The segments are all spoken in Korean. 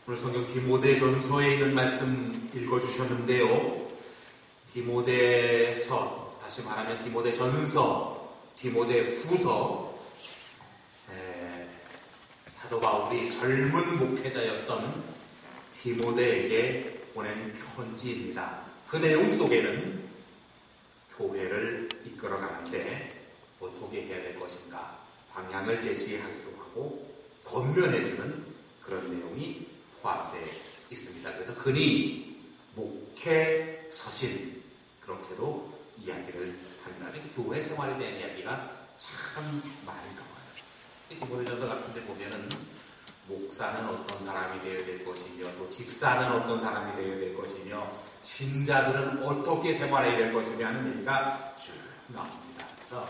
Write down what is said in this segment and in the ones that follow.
오늘 성경 디모데전서에 있는 말씀 읽어주셨는데요. 디모데서, 다시 말하면 디모데전서, 디모데후서, 사도 바울이 젊은 목회자였던 디모데에게 보낸 편지입니다. 그 내용 속에는 교회를 이끌어가는데 어떻게 해야 될 것인가 방향을 제시하기도 하고 권면해주는 그런 내용이 포함되어 있습니다. 그래서 흔히 목회 서신 그렇게도 이야기를 한다. 교회 생활에 대한 이야기가 참 많이 나와요. 디모데전서 같은 데 보면은 목사는 어떤 사람이 되어야 될 것이며 또 집사는 어떤 사람이 되어야 될 것이며 신자들은 어떻게 생활해야 될 것이며 하는 얘기가 쭉 나옵니다. 그래서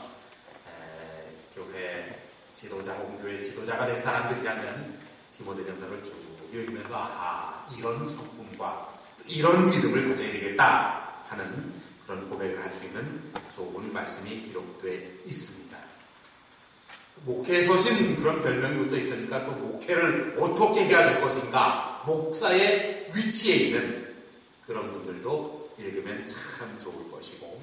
교회 지도자 혹은 교회 지도자가 될 사람들이라면 디모데전서를 쭉 읽으면서 이런 성품과 이런 믿음을 가져야 되겠다 하는 그런 고백을 할 수 있는 좋은 말씀이 기록되어 있습니다. 목회 서신 그런 별명이 붙어 있으니까 또 목회를 어떻게 해야 될 것인가 목사의 위치에 있는 그런 분들도 읽으면 참 좋을 것이고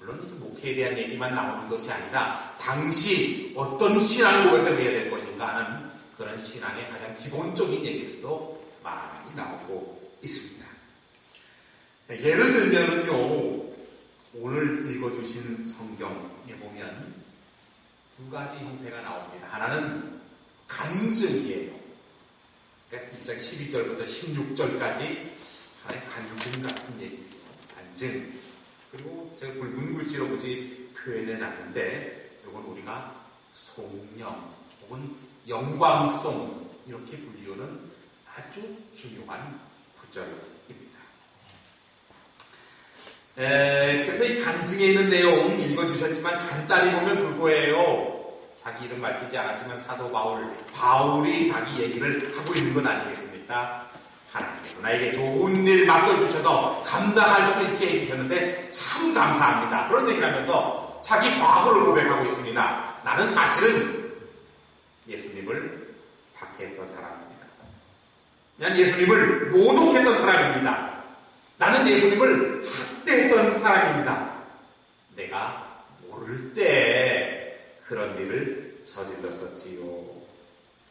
물론 이제 목회에 대한 얘기만 나오는 것이 아니라 당시 어떤 신앙 고백을 해야 될 것인가 하는 그런 신앙의 가장 기본적인 얘기들도 많이 나오고 있습니다. 예를 들면은요, 오늘 읽어주신 성경에 보면 두 가지 형태가 나옵니다. 하나는 간증이에요. 그러니까 1장 12절부터 16절까지 하나의 간증 같은 얘기죠. 간증. 그리고 제가 붉은 글씨로 굳이 표현해 놨는데 이건 우리가 송영 혹은 영광송 이렇게 불리우는 아주 중요한 구절입니다. 그래서 이 간증에 있는 내용 읽어주셨지만 간단히 보면 그거예요. 자기 이름 밝히지 않았지만 사도 바울이 자기 얘기를 하고 있는 건 아니겠습니까? 하나님께서 나에게 좋은 일 맡겨주셔서 감당할 수 있게 해주셨는데 참 감사합니다. 그런 얘기를 하면서 자기 과거를 고백하고 있습니다. 나는 사실은 예수님을 박해했던 사람입니다. 난 예수님을 모독했던 사람입니다. 나는 예수님을 학대했던 사람입니다. 내가 모를 때 그런 일을 저질렀었지요.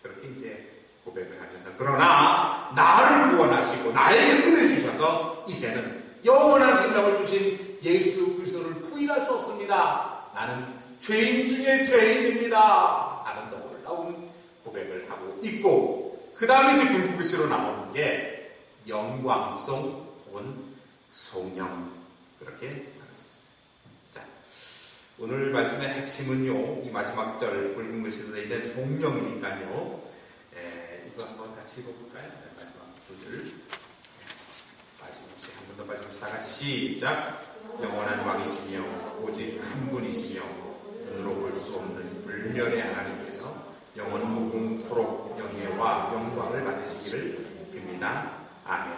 그렇게 이제 고백을 하면서 그러나 나를 구원하시고 나에게 은혜 주셔서 이제는 영원한 생명을 주신 예수 그리스도를 부인할 수 없습니다. 나는 죄인 중에 죄인입니다. 하는 놀라운 고백을 하고 있고 그 다음에 이제 굵은 글씨로 나오는 게 영광송 혹은 송영 그렇게 말할 수 있습니다. 자, 오늘 말씀의 핵심은요, 이 마지막 절 붉은 글씨로 되어 있는 송영이니까요. 이거 한번 같이 읽어볼까요? 마지막 구절 빠짐없이 한 번 더 빠짐없이 다 같이 시작. 영원한 왕이시며 오직 한 분이시며 눈으로 볼 수 없는 불멸의 하나님께서 영원 무궁토록 영예와 영광을 받으시기를 빕니다. 아멘.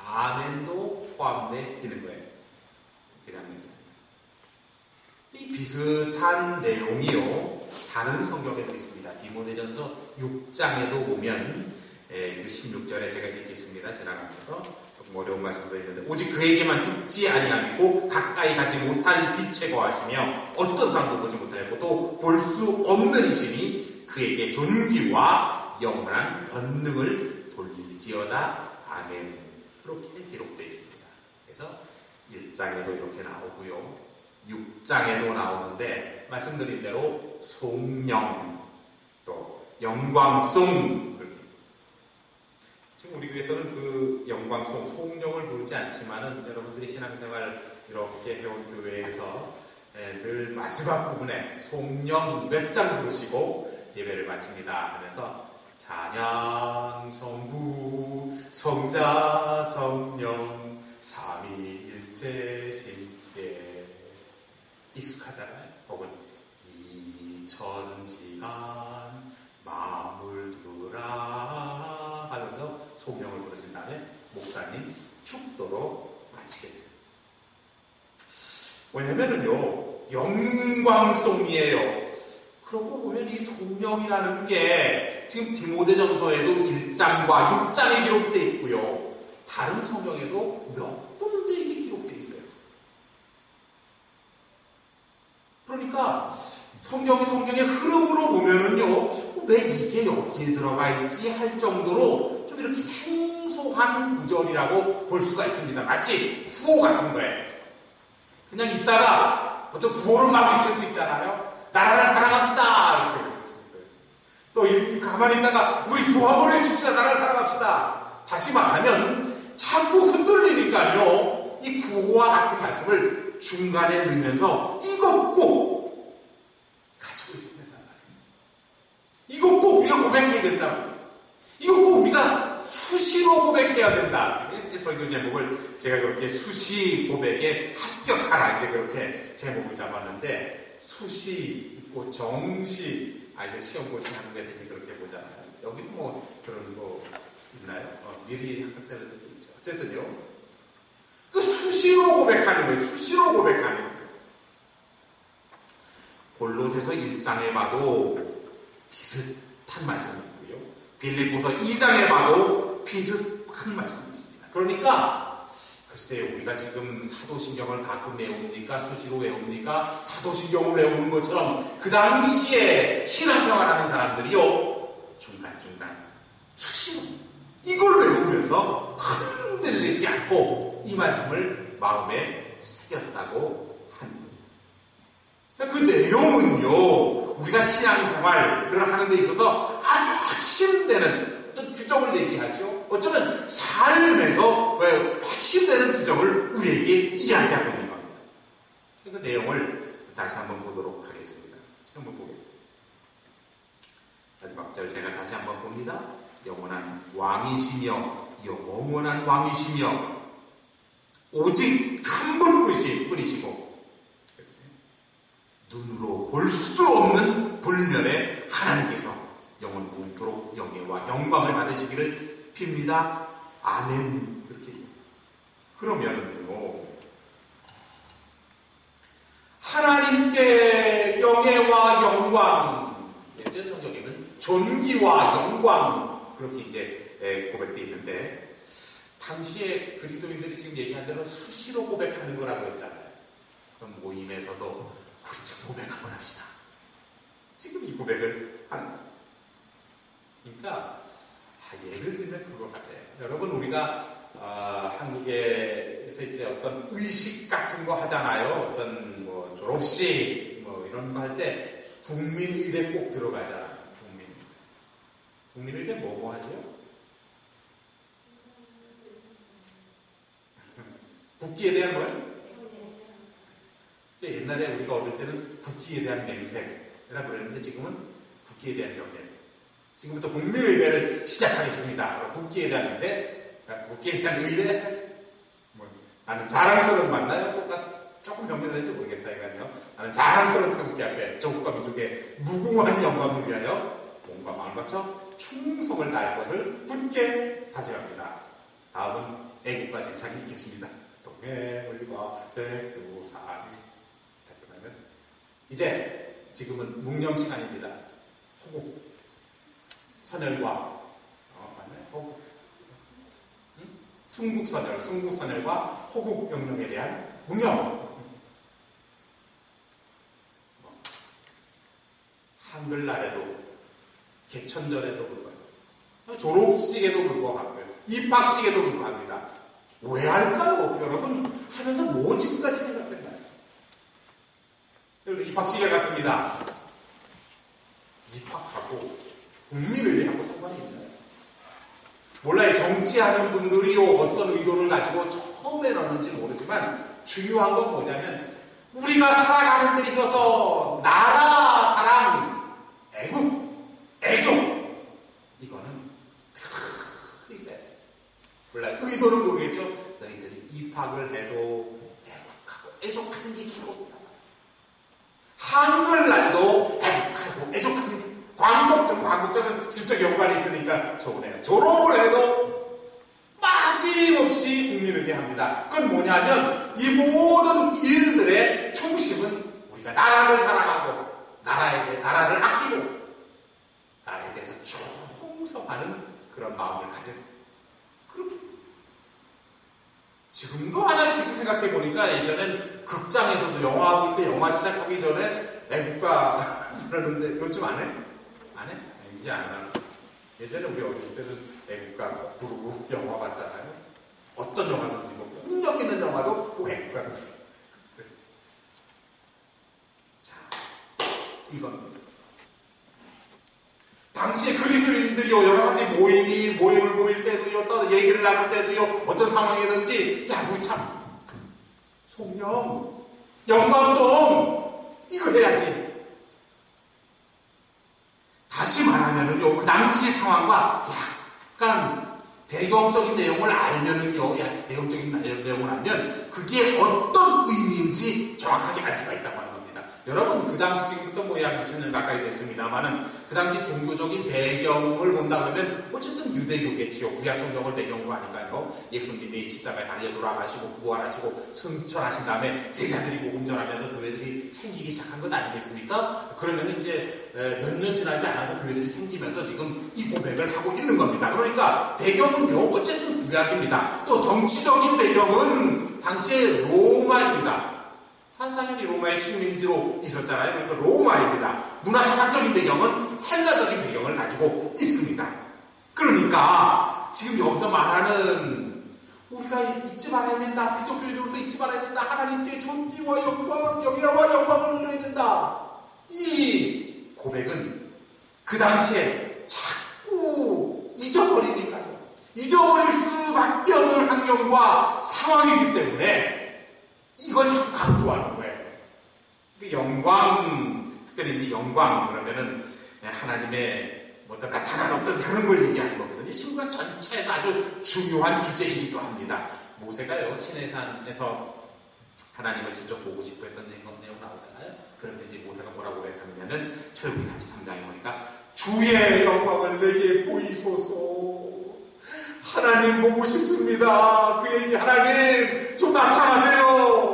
아멘도 포함되어 있는 거예요. 이 비슷한 내용이요 다른 성경에도 있습니다. 디모데전서 6장에도 보면 그 16절에 제가 읽겠습니다. 지나가면서 조금 어려운 말씀도 있는데 오직 그에게만 죽지 아니하고 가까이 가지 못할 빛에 거하시며 어떤 사람도 보지 못하고 또 볼 수 없는 이시니 그에게 존귀와 영원한 권능을 돌릴지어다. 아멘. 그렇게 기록되어 있습니다. 그래서 1장에도 이렇게 나오고요. 6장에도 나오는데 말씀드린 대로 송영 또 영광송 지금 우리 교회에서는 그 영광송 송영을 부르지 않지만은 여러분들이 신앙생활 이렇게 해온 교회에서 늘 마지막 부분에 송영 몇 장 부르시고 예배를 마칩니다 하면서 찬양 성부 성자 성령 삼위일체 신께 익숙하잖아요. 혹은 이천지간 마물두라 하면서 송영을 부르신 다음에 목사님 축도로 마치게 됩니다. 왜냐면은요 영광송이에요. 그러고 보면 이 송영이라는 게 게 지금 디모데전서에도 1장과 6장에 기록되어 있고요. 다른 성경에도 몇 군데 이게 기록되어 있어요. 그러니까 성경의 흐름으로 보면은요, 왜 이게 여기에 들어가 있지 할 정도로 좀 이렇게 생소한 구절이라고 볼 수가 있습니다. 마치 구호 같은 거예요. 그냥 있다가 어떤 구호를 막 외칠 수 있잖아요. 나라를 사랑합시다 이렇게 외칠 수 있어요. 또 이렇게 가만히 있다가 우리 구호 한번 외칩시다. 나라를 사랑합시다. 다시 말하면 자꾸 흔들리니까요, 이 구호와 같은 말씀을 중간에 넣으면서 이것 꼭 가지고 있어야 된단 말이에요. 이것 꼭 우리가 고백해야 된다 말이에요. 이것 꼭 우리가 수시로 고백해야 된다. 이제 설교 제목을 제가 그렇게 수시 고백에 합격하라 이제 그렇게 제목을 잡았는데, 수시 있고 정시, 아이들 시험 볼 때 하는 거 애들이 그렇게 보잖아요. 여기도 뭐 그런 거 있나요? 미리 합격되는 것도 있죠. 어쨌든요, 그 수시로 고백하는 거예요. 수시로 고백하는 거예요. 골로새서 1장에 봐도 비슷한 말씀이 있고요. 빌립보서 2장에 봐도 비슷한 말씀이 있습니다. 그러니까 글쎄 우리가 지금 사도신경을 가끔 외웁니까? 수시로 외웁니까? 사도신경을 외우는 것처럼 그 당시에 신앙생활하는 사람들이요, 중간중간 수시로 이걸 외우면서 흔들리지 않고 이 말씀을 마음에 새겼다고 합니다. 그 내용은요, 우리가 신앙생활을 하는 데 있어서 아주 핵심되는 어떤 규정을 얘기하죠. 어쩌면 삶에서 핵심되는 규정을 우리에게 이야기하고 있는 겁니다. 그 내용을 다시 한번 보도록 하겠습니다. 한번 보겠습니다. 마지막 절 제가 다시 한번 봅니다. 영원한 왕이시며 영원한 왕이시며 오직 한 분뿐이시고 눈으로 볼 수 없는 불멸의 하나님께서 영원토록 영예와 영광을 받으시기를 빕니다. 아멘. 그렇게. 그러면요, 하나님께 영예와 영광, 예전 성경에는 존귀와 영광 그렇게 이제 고백되어 있는데, 당시에 그리스도인들이 지금 얘기한 대로 수시로 고백하는 거라고 했잖아요. 그럼 모임에서도 우리 좀 고백 한번 합시다. 지금 이 고백을 하는 거예요. 그러니까 예를 들면 그거 같아요. 여러분, 우리가 한국에서 이제 어떤 의식 같은 거 하잖아요. 어떤 뭐 졸업식 뭐 이런 거 할 때 국민의례 꼭 들어가잖아요. 국민의례 뭐 하죠? 국기에 대한 뭐예요? 옛날에 우리가 어릴 때는 국기에 대한 맹세라고 그랬는데, 지금은 국기에 대한 경례. 지금부터 국민의례를 시작하겠습니다. 국기에 대한 맹세, 국기에 대한 의례. 나는 자랑스러운 맞나요? 조금 경계되는지 모르겠어요. 나는 자랑스러운 태극기 앞에 조국과 민족의 무궁한 영광을 위하여 몸과 마음을 바쳐 충성을 다할 것을 굳게 다짐합니다. 다음은 애국가 제창이 있겠습니다. 동해물과 백두산이. 이제 지금은 묵념 시간입니다. 호국 선열과 맞나요? 호국. 순국선열과 호국 명령에 대한 묵념. 한글날에도 개천절에도 그거, 졸업식에도 그거 하고요, 입학식에도 그거 합니다. 왜 할까요? 여러분 하면서 뭐 지금까지 생각했나요? 입학식에 갔습니다. 입학하고 국민의례하고 상관이 있나요? 몰라요. 정치하는 분들이 어떤 의도를 가지고 처음에 넣는지 모르지만, 중요한 건 뭐냐면 우리가 살아가는 데 있어서 나라 사랑, 애국, 애족, 이거는 특히 세요. 몰라요. 의도는 그거겠죠. 너희들이 입학을 해도 애국하고 애족하는 게 기본이다. 한글날도 애국하고 애족합니다. 광복절은 직접 연관이 있으니까 좋으네요. 졸업을 해도 빠짐없이 국민의례 합니다. 그건 뭐냐면 이 모든 일들의 중심은 나라를 사랑하고 나라를 아끼고 나라에 대해서 하는 그런 마음을 가진 그렇게 지금도 하나 지금 생각해 보니까 예전엔 극장에서도 영화 볼 때 영화 시작하기 전에 애국가 부르는데 요즘 안 해? 안 해? 이제 안 하나? 예전에 우리 어릴 때는 애국가 부르고 영화 봤잖아요. 어떤 영화든지 뭐 폭력 있는 영화도 꼭 애국가를 부르고. 자, 이겁니다. 당시에 그리스도인들이요, 여러 가지 모임을 모일 때도요, 또 얘기를 나눌 때도요, 어떤 상황이든지, 야, 우리 참, 송영, 영광송, 이걸 해야지. 다시 말하면은요, 그 당시 상황과 약간 배경적인 내용을 알면은요, 배경적인 내용을 알면, 그게 어떤 의미인지 정확하게 알 수가 있다고 하는 겁니다. 여러분, 그 당시 지금부터 뭐 약 2000년 가까이 됐습니다만은, 그 당시 종교적인 배경을 본다 그러면, 어쨌든 유대교겠지요. 구약 성경을 배경으로 하니까요. 예수님이 십자가에 달려 돌아가시고, 부활하시고, 승천하신 다음에 제자들이 복음 전하면서 교회들이 생기기 시작한 것 아니겠습니까? 그러면 이제 몇 년 지나지 않아도 교회들이 생기면서 지금 이 고백을 하고 있는 겁니다. 그러니까 배경은요, 어쨌든 구약입니다. 또 정치적인 배경은 당시에 로마입니다. 당연히 로마의 식민지로 있었잖아요. 그러니까 로마입니다. 문화사상적인 배경은 헬라적인 배경을 가지고 있습니다. 그러니까 지금 여기서 말하는 우리가 잊지 말아야 된다. 기독교인으로서 잊지 말아야 된다. 하나님께 존귀와 영광, 영예와 영광을 드려야 된다. 이 고백은 그 당시에 자꾸 잊어버리니까요. 잊어버릴 수밖에 없는 환경과 상황이기 때문에 이걸 자꾸 강조하는 거예요. 영광, 특별히 이제 영광 그러면은 하나님의 어떤 나타나는 어떤 그런 걸 얘기하는 거거든요. 신구약 전체에서 아주 중요한 주제이기도 합니다. 모세가요, 시내산에서 하나님을 직접 보고 싶어 했던 내용 나오잖아요. 그런데 이제 모세가 뭐라고 고백하느냐면 출애굽기 33장에 보니까 주의 영광을 내게 보이소서. 하나님 보고 싶습니다. 그에게 하나님 좀 나타나세요.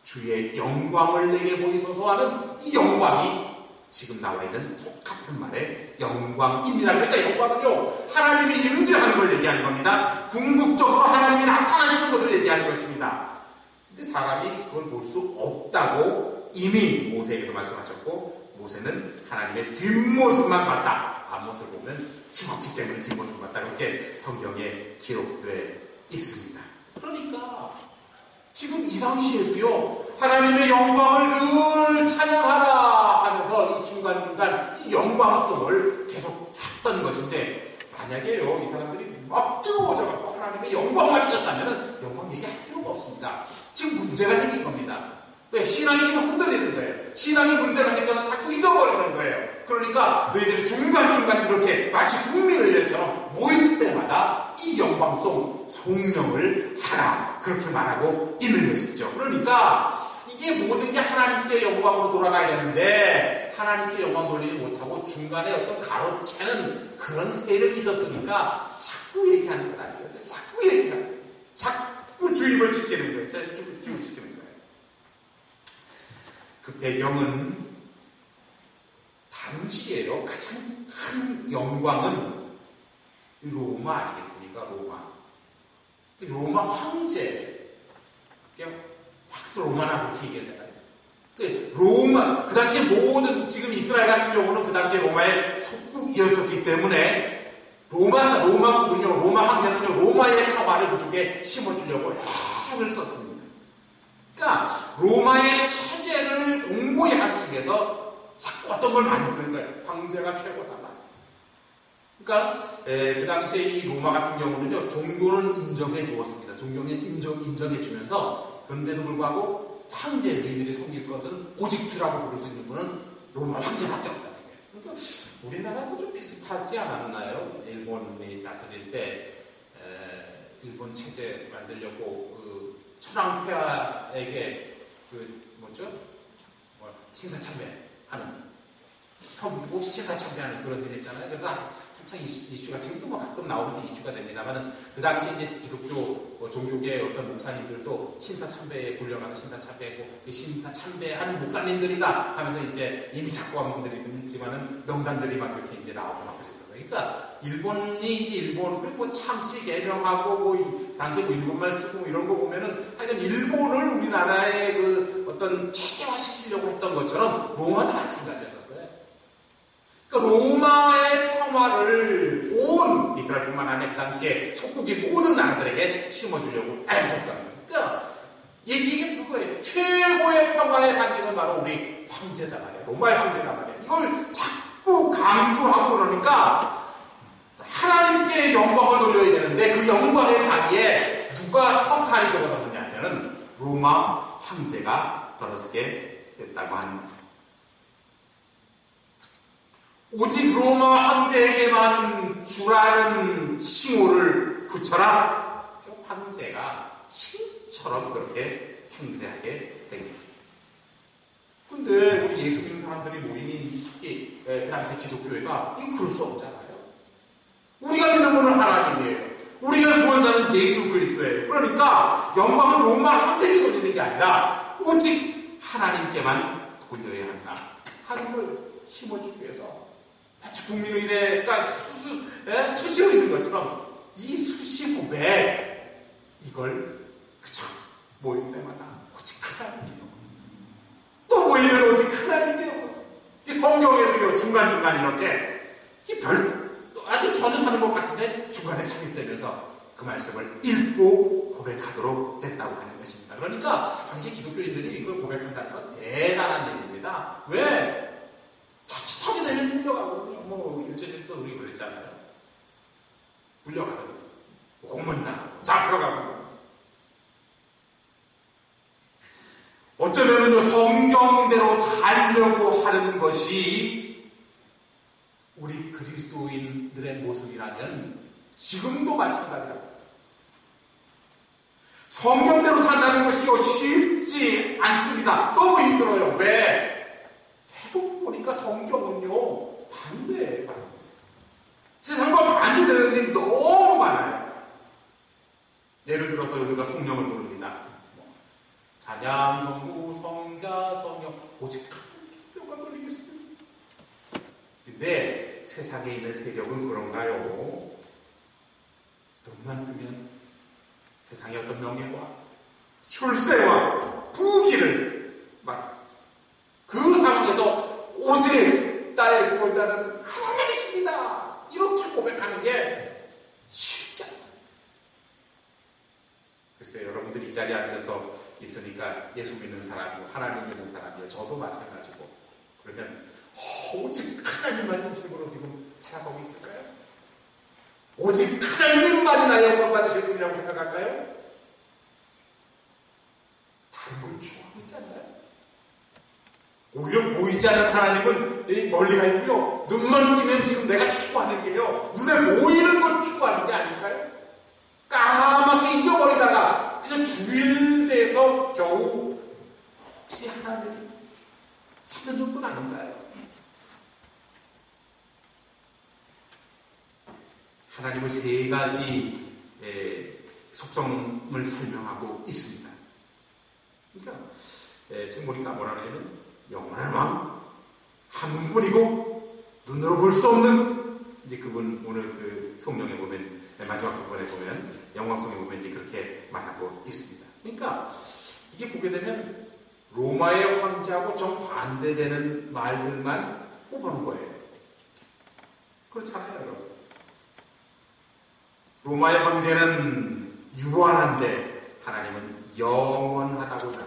주의 영광을 내게 보이소서 하는 이 영광이 지금 나와 있는 똑같은 말의 영광입니다. 그러니까 영광은요, 하나님이 임재하는 걸 얘기하는 겁니다. 궁극적으로 하나님이 나타나시는 것을 얘기하는 것입니다. 근데 사람이 그걸 볼 수 없다고 이미 모세에게도 말씀하셨고, 모세는 하나님의 뒷모습만 봤다. 앞모습을 보면 죽었기 때문에 뒷모습을 봤다. 그렇게 성경에 기록되어 있습니다. 그러니까 지금 이 당시에도요, 하나님의 영광을 늘 찬양하라 하면서 이 중간중간 이 영광성을 계속 했던 것인데, 만약에요, 이 사람들이 막 뜨거워져갖고 하나님의 영광만 찾았다면 영광 얘기할 필요가 없습니다. 지금 문제가 생긴 겁니다. 왜? 신앙이 지금 흔들리는 거예요. 신앙이 문제가 생겨서 자꾸 잊어버리는 거예요. 그러니까 너희들이 중간중간 이렇게 마치 국민의례처럼 모일 때마다 이 영광송 송영을 하라, 그렇게 말하고 있는 것이죠. 그러니까 이게 모든 게 하나님께 영광으로 돌아가야 되는데 하나님께 영광 돌리지 못하고 중간에 어떤 가로채는 그런 세력이 있었으니까 자꾸 얘기하는 건 아니겠어요. 자꾸 얘기하는 거예요. 자꾸 주입을 시키는 거예요. 주입을 시키는 거예요. 그 배경은 당시에요, 가장 큰 영광은 로마 아니겠습니까? 로마 황제, 박스 로마나 그렇게 얘기하잖아요. 그 당시에 모든, 지금 이스라엘 같은 경우는 그 당시에 로마의 속국이었었기 때문에 로마군요, 로마 황제는요, 로마의 평화를 그쪽에 심어주려고 애를 썼습니다. 그러니까 로마의 체제를 공고히 하기 위해서 자꾸 어떤 걸 만드는 거예요. 황제가 최고다. 그러니까 그 당시에 이 로마 같은 경우는요, 종교는 인정해 주었습니다. 종교는 인정해 주면서, 그런데도 불구하고 황제, 너희들이 섬길 것은 오직 주라고 부를 수 있는 분은 로마 황제밖에 없다는 거예요. 그러니까 우리나라도 좀 비슷하지 않았나요? 일본이 다스릴 때 일본 체제 만들려고 천황폐하에게 신사참배하는, 서부고 신사참배하는 그런 일 했잖아요. 그래서 한창 이슈가, 지금도 뭐 가끔 나오는 이슈가 됩니다만, 그 당시 이제 기독교 종교계 어떤 목사님들도 신사참배에 불려가서 신사참배했고, 그 신사참배하는 목사님들이다 하면서 이제 이미 작고한 분들이 있지만은 명단들이 막 이렇게 이제 나오고 막 그랬었어요. 그러니까 일본이 이제 일본 그리고 참씨 개명하고 뭐 당시에 뭐 일본말 쓰고 이런 거 보면은 하여간 일본을 우리나라의 그 어떤 체제화시키려고 했던 것처럼 로마도 마찬가지였었어요. 그러니까 로마의 평화를 온 이스라엘뿐만 아니라 그 당시에 속국인 모든 나라들에게 심어주려고 애썼다는 거예요. 그러니까 이게 그거예요. 최고의 평화의 상징은 바로 우리 황제다 말이에요. 로마의 황제다 말이에요. 이걸 자꾸 강조하고 그러니까 하나님께 영광을 돌려야 되는데 그 영광의 자리에 누가 턱하니 들어가느냐 하면은 로마 황제가 들어서게 됐다고 하는 거예요. 오직 로마 황제에게만 주라는 칭호를 붙여라. 황제가 신처럼 그렇게 행세하게 됩니다. 근데 우리 예수 믿는 사람들이 모이는 특히 그 당시 기독교회가 이거 그럴 수 없잖아요. 우리가 믿는 분은 하나님이에요. 우리가 구원자는 예수 그리스도예요. 그러니까 영광은 로마 황제에게 돌리는 게 아니라 오직 하나님께만 돌려야 한다 하는 걸 심어주기 위해서 마치 국민의례가 수시로 있는 것처럼 이 수시 고백 이걸 그저 모일 때마다 오직 하나님께요. 또 모이면 오직 하나님께요. 이 성경에도요 중간중간 이렇게 아주 전혀 다른 것 같은데 중간에 삽입되면서 그 말씀을 읽고 고백하도록 됐다고 하는 것입니다. 그러니까 당시 기독교인들이 이걸 고백한다는 건 대단한 일입니다. 왜? 자칫하게 되면 불려가거든요. 뭐 일제시대도 우리 그랬잖아요. 불려가서 고문당하고 잡혀가고. 어쩌면은 성경대로 살려고 하는 것이 우리 그리스도인들의 모습이라면 지금도 마찬가지라고. 성경대로 산다는 것이요 쉽지 않습니다. 너무 힘들어요. 왜? 대부분 보니까 성경은요 반대예요. 세상과 반대되는 일이 너무 많아요. 예를 들어서 우리가 성령을 부릅니다. 찬양, 성부, 성자, 성령 오직 하나님께 돌리겠습니다. 근데 세상에 있는 세력은 그런가요? 눈만 뜨면 세상의 어떤 명예와 출세와 부귀를 막 그 상황에서 오직 나의 구원자는 하나님이십니다. 이렇게 고백하는 게 쉽지 않아요. 글쎄 여러분들이 이 자리에 앉아서 있으니까 예수 믿는 사람이고 하나님 믿는 사람이에요. 저도 마찬가지고. 그러면 오직 하나님만 중심으로 지금 살아가고 있을까요? 오직 하나님만이나 영광 받으실 분이라고 생각할까요? 다른 걸 추구하고 있지 않나요? 오히려 보이지 않는 하나님은 멀리 가 있고요. 눈만 뜨면 지금 내가 추구하는 게요. 눈에 보이는 걸 추구하는 게 아닐까요? 까맣게 잊어버리다가 그냥 주일대에서 겨우 혹시 하나님 찾는 정도는 아닌가요? 하나님은 세 가지 속성을 설명하고 있습니다. 그러니까 지금 보니까 뭐라 그러냐면 영원한 왕, 한 분뿐이고 눈으로 볼 수 없는 이제 그분 오늘 그 성경에 보면 마지막 부분에 보면 영광성에 보면 이제 그렇게 말하고 있습니다. 그러니까 이게 보게 되면 로마의 황제하고 정반대되는 말들만 뽑아놓은 거예요. 그렇잖아요, 여러분. 로마의 황제는 유한한데 하나님은 영원하다고 합니다.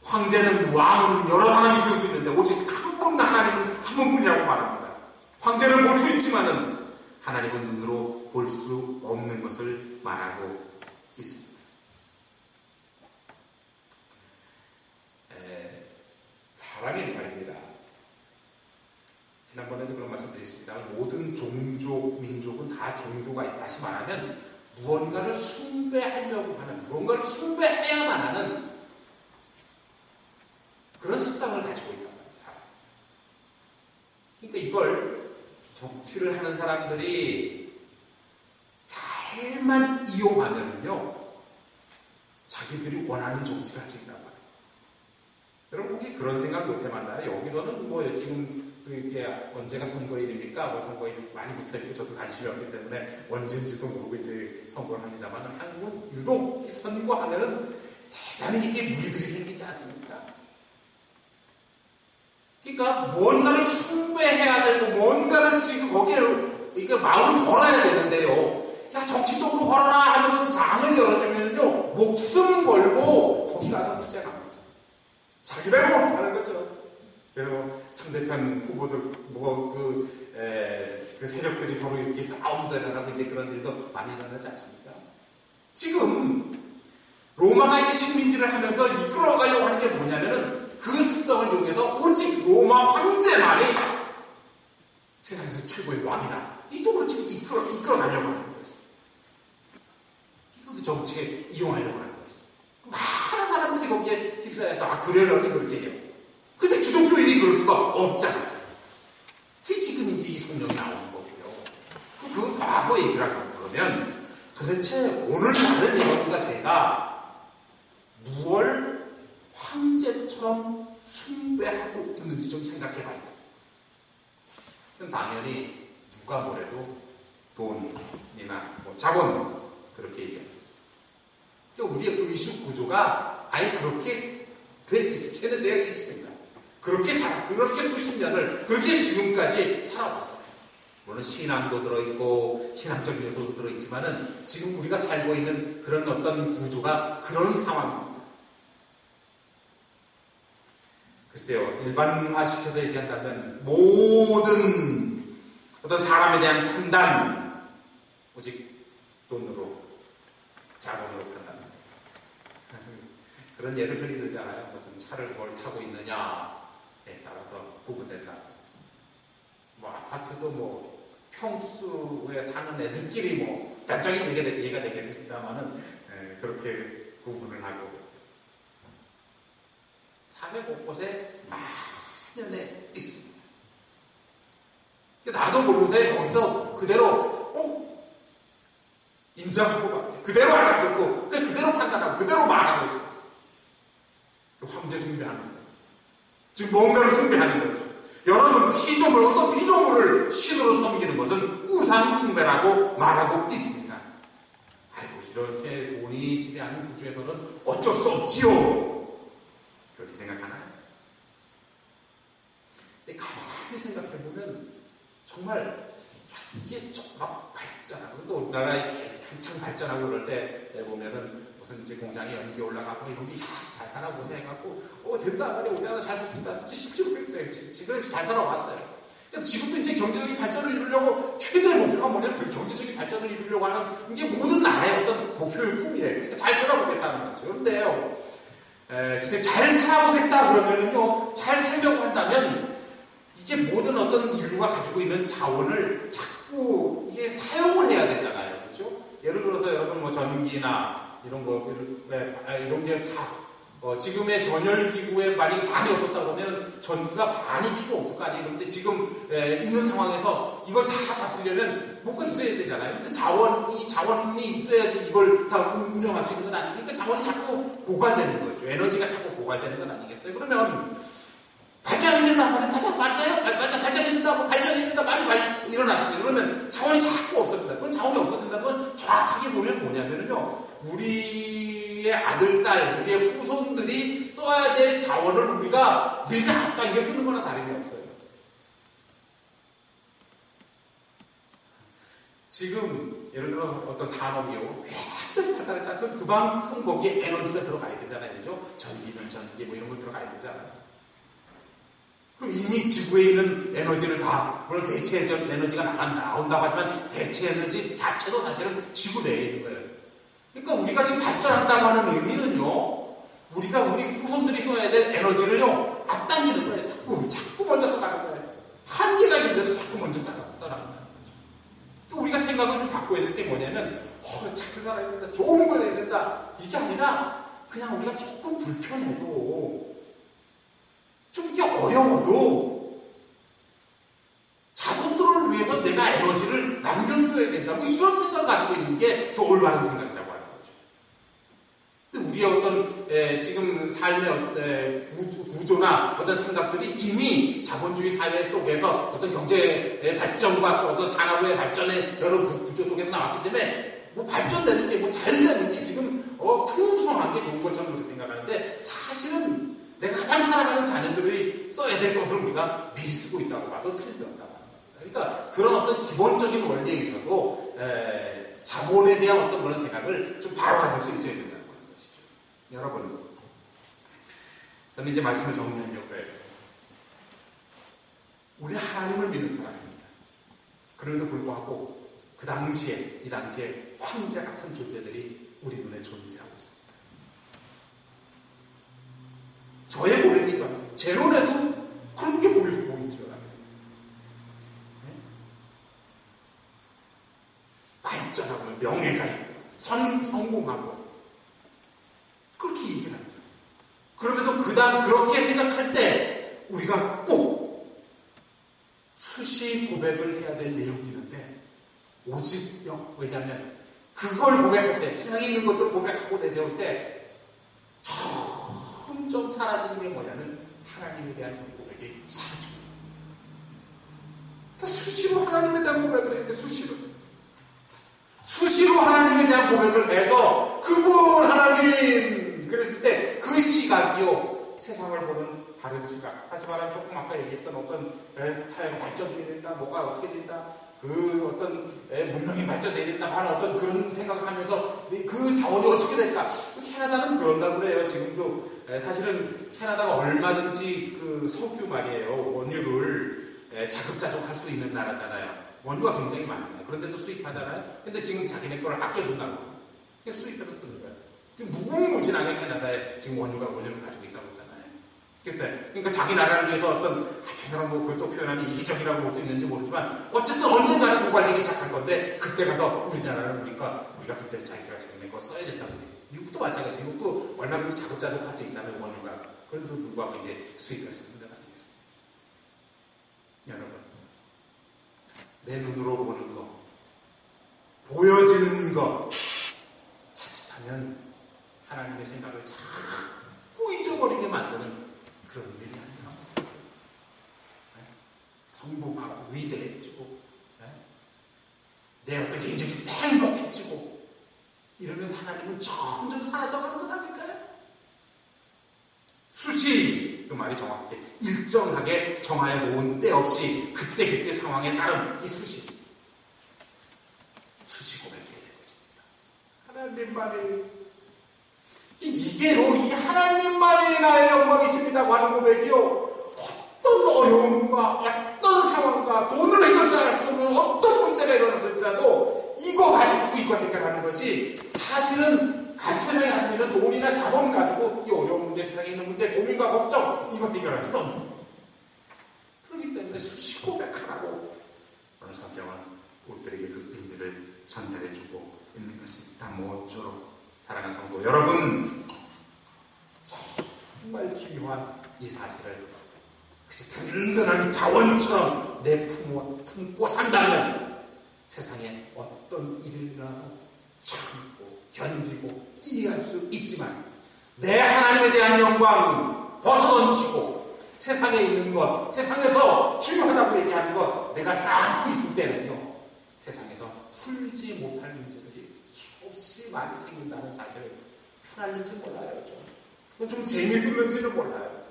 황제는 왕은 여러 사람이 들고 있는데 오직 한 분 하나님은 한 분뿐이라고 말합니다. 황제는 볼 수 있지만은 하나님은 눈으로 볼 수 없는 것을 말하고 있습니다. 사람이 말입니다. 지난번에도 그런 말씀 드렸습니다. 모든 종족, 민족은 다 종교가 있어. 다시 말하면 무언가를 숭배하려고 하는, 무언가를 숭배해야만 하는 그런 습성을 가지고 있단 말이에요. 사람. 그러니까 이걸 정치를 하는 사람들이 잘만 이용하면요 자기들이 원하는 정치를 할 수 있단 말이에요. 여러분 혹시 그런 생각 못해 만나요? 여기서는 뭐 지금 또 이게 언제가 선거일입니까? 뭐 선거일 많이 붙어있고 저도 관심이 없기 때문에 언제인지도 모르고 이제 선거를 합니다만 한국은 유독 이 선거하면은 대단히 이게 무리들이 생기지 않습니까? 그러니까 뭔가를 숭배해야 되고 뭔가를 지금 거기에 이게 마음을 걸어야 되는데요. 야, 정치적으로 걸어라 하면은 장을 열어주면요 목숨 걸고 거기 가서 투쟁합니다. 자기네가 못하는 거죠. 그래서 상대편 후보들 그 세력들이 서로 이렇게 싸움들 하고 이제 그런 일도 많이 일어나지 않습니까? 지금 로마가 이제 식민지를 하면서 이끌어가려고 하는 게 뭐냐면은 그 습성을 이용해서 오직 로마 황제만이 세상에서 최고의 왕이다. 이쪽으로 지금 이끌어가려고 하는 거예요. 그 정치에 이용하려고 하는 거죠. 많은 사람들이 거기에 휩싸여서 그러려니 그렇게 해요. 근데 기독교인이 그럴 수가 없잖아요. 그게 지금 이제 이 성령이 나오는 거고요. 그 과거 얘기를 하고 그러면 도대체 오늘날은 여러분과 제가 무엇을 황제처럼 숭배하고 있는지 좀 생각해 봐야 돼요. 그럼 당연히 누가 뭐래도 돈이나 자본 그렇게 얘기합니다. 우리의 의식 구조가 아예 그렇게 되어 있습니다. 그렇게 수십 년을 그렇게 지금까지 살아왔어요. 물론 신앙도 들어있고 신앙적 요소도 들어있지만은 지금 우리가 살고 있는 그런 어떤 구조가 그런 상황입니다. 글쎄요, 일반화시켜서 얘기한다면 모든 어떤 사람에 대한 판단 오직 돈으로 자본으로 판단합니다. 그런 예를 흔히 들잖아요. 무슨 차를 뭘 타고 있느냐에 따라서 구분된다. 아파트도 평수에 사는 애들끼리 단짝이 이해가 되겠습니다만은 그렇게 구분을 하고 사회 곳곳에 만연해 있습니다. 나도 모르게 거기서 그대로 인정하고 그대로 알아듣고 그대로 판단하고 그대로 말하고 있습니다. 황제 숭배하는 거예요. 지금 뭔가를 숭배하는 거죠. 여러분 어떤 피조물을 신으로 섬기는 것은 우상 숭배라고 말하고 있습니다. 아이고 이렇게 돈이 지배하는 구조에서는 어쩔 수 없지요. 그렇게 생각하나요? 근데 가만히 생각해보면 정말 이게 막 발전하고 우리나라에 한창 발전하고 그럴 때 보면은 무슨 이제 공장에 연기 올라가고 이런 게 잘 살아보세요 해갖고 된다 말이야 우리나라 잘 살았습니다. 실제로 그래서 잘 살아왔어요. 그래서 지금도 이제 경제적인 발전을 이루려고 최대의 목표가 뭐냐면 그 경제적인 발전을 이루려고 하는 이게 모든 나라의 어떤 목표의 꿈이에요. 그러니까 잘 살아보겠다는 거죠. 그런데요, 글쎄 잘 살아보겠다 그러면은요, 잘 살려고 한다면 이게 모든 어떤 인류가 가지고 있는 자원을 자꾸 이게 사용을 해야 되잖아요. 그렇죠? 예를 들어서 여러분 전기나 이런 게 다 지금의 전열기구에 많이 없었다 그러면 전기가 많이 필요 없을 거 아니에요. 그런데 지금 있는 상황에서 이걸 다 다스리려면 뭔가 있어야 되잖아요. 근데 자원이 있어야지 이걸 다 운영할 수 있는 건 아니니까 그러니까 자원이 자꾸 고갈되는 거죠. 에너지가 자꾸 고갈되는 건 아니겠어요? 그러면 발전이 된다. 발전이 된다고 발전이 된다. 많이 일어났습니다. 그러면 자원이 자꾸 없어진다. 그건 자원이 없어진다는 건 정확하게 보면 뭐냐면요. 우리의 아들, 딸, 우리의 후손들이 써야 될 자원을 우리가 미리 앞당겨 쓰는 거나 다름이 없어요. 지금 예를 들어 어떤 산업이요. 완전히 발달했지 않고 그만큼 거기에 에너지가 들어가야 되잖아요. 그죠? 전기면 전기 이런 거 들어가야 되잖아요. 그럼 이미 지구에 있는 에너지를 물론 대체 에너지가 나온다고 하지만 대체 에너지 자체도 사실은 지구 내에 있는 거예요. 그러니까 우리가 지금 발전한다고 하는 의미는요, 우리가 우리 후손들이 써야 될 에너지를요, 앞당기는 거예요. 자꾸 먼저 써가는 거예요. 한계가 있는데도 자꾸 먼저 써나가는 거죠. 우리가 생각을 좀 바꿔야 될 게 뭐냐면, 잘 살아야 된다, 좋은 거 해야 된다. 이게 아니라, 그냥 우리가 조금 불편해도, 좀 이게 어려워도 자손들을 위해서 내가 에너지를 남겨줘야 된다. 이런 생각을 가지고 있는 게 더 올바른 생각이라고 하는 거죠. 근데 우리의 어떤 지금 삶의 구조나 어떤 생각들이 이미 자본주의 사회 속에서 어떤 경제 발전과 또 어떤 산업의 발전의 여러 구조 속에서 나왔기 때문에 뭐 발전되는 게 뭐 잘 되는 게 지금 풍성한 게 좋은 것처럼 우리가 생각하는데 사실은 내가 가장 사랑하는 자녀들이 써야 될 것을 우리가 미리 쓰고 있다고 봐도 틀림없다고 합니다. 그러니까 그런 어떤 기본적인 원리에 있어서 자본에 대한 어떤 그런 생각을 좀 바로 가질 수 있어야 된다는 것이죠. 여러분, 저는 이제 말씀을 정리하려고 해요. 우리 하나님을 믿는 사람입니다. 그럼에도 불구하고 이 당시에 황제 같은 존재들이 우리 눈에 존재하고 있습니다. 저의 고백이기도 합니다. 제 눈에도 그런 게 보이지요. 발전하고 명예가 있고 성공하고 그렇게 얘기를 합니다. 그러면서 그렇게 생각할 때 우리가 꼭 수시 고백을 해야 될 내용이 있는데 오직 왜냐하면 그걸 고백할 때 세상에 있는 것들을 고백하고 내세울 때 점점 사라지는 게 뭐냐면 하나님에 대한 고백이 사라집니다. 그러니까 수시로 하나님에 대한 고백을 해야 돼. 수시로 하나님에 대한 고백을 해서 그분 하나님 그랬을 때 그 시각이요 세상을 보는 다른 시각. 하지만 조금 아까 얘기했던 어떤 스타일 발전돼야 된다, 뭐가 어떻게 된다, 그 어떤 문명이 발전돼야 된다 하는 어떤 그런 생각을 하면서 그 자원이 어떻게 될까. 캐나다는 그런다고 그래요. 지금도 사실은 캐나다가 얼마든지 그 석유 말이에요 원유를 자급자족할 수 있는 나라잖아요. 원유가 굉장히 많아요. 그런데도 수입하잖아요. 근데 지금 자기네 거를 아껴둔다고. 그게 수입해서 쓰는 거예요. 지금 무궁무진하게 캐나다에 지금 원유를 가지고 있다고 그러잖아요. 그러니까 자기 나라를 위해서 어떤, 캐나다가 뭐 그것도 표현하면 이기적이라고 볼 수 있는지 모르지만, 어쨌든 언젠가는 고갈되기 시작할 건데, 그때 가서 우리나라를 우리가 그때 자기가 자기네 거 써야 된다고 이제. 미국도 마찬가지예요. 미국도 얼마든지 자급자족할 수 있잖아요, 원유가. 그래도 불구하고 이제 수입해서 쓰는 것 아니겠습니까? 여러분. 내 눈으로 보는 거, 보여지는 거, 자칫하면 하나님의 생각을 자꾸 잊어버리게 만드는 그런 일이 아니라고 생각합니다. 성공하고 위대해지고, 내 어떤 개인적인 행복해지고, 이러면서 하나님은 점점 사라져가는 것 아닐까요? 수시, 그 말이 정확하게 일정하게 정하여 놓은 때 없이 그때 상황에 따른 이 수시 고백해야 될 것입니다. 하나님만이 이게로 이 하나님만이 나의 영광이십니다고 하는 고백이요, 어떤 어려움과 어떤 상황과 돈을 해결할 수 없는 어떤 문제가 일어나실지라도 이거 가지고 이거 해결하는 거지, 사실은 세상에 가지고 있는 돈이나 자본 가지고 이 어려운 문제, 세상에 있는 문제, 고민과 걱정, 이거 해결할 수는 없는. 그렇기 때문에 수시 고백하라고 오늘 성경은 우리들에게 그 의미를 전달해주고 있는 것입니다. 모쪼록 사랑하는 성도 여러분, 정말 중요한 이 사실을 그치 든든한 자원처럼 품고 산다면 세상에 어떤 일이 일어나도 참고 견디고 이해할 수 있지만, 내 하나님에 대한 영광 벗어던지고 세상에 있는 것, 세상에서 중요하다고 얘기하는 것 내가 쌓고 있을 때는요, 세상에서 풀지 못할 문제들이 수없이 많이 생긴다는 사실을 편할는지 몰라요. 그건 좀 재밌을는지는 몰라요.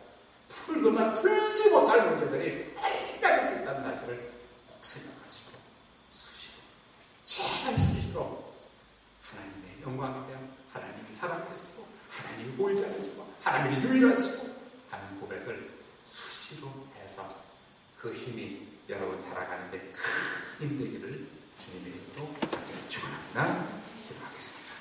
풀지 못할 문제들이 얼마든지 있다는 사실을 꼭 생각하시고 제발 수시로 하나님의 영광에 대한, 하나님이 살아계시고 하나님이 보이지 않으시고 하나님이 유일하시고 하는 고백을 수시로 해서 그 힘이 여러분 살아가는데 큰 힘 되기를 주님의 이름으로 간절히 축원합니다. 기도하겠습니다.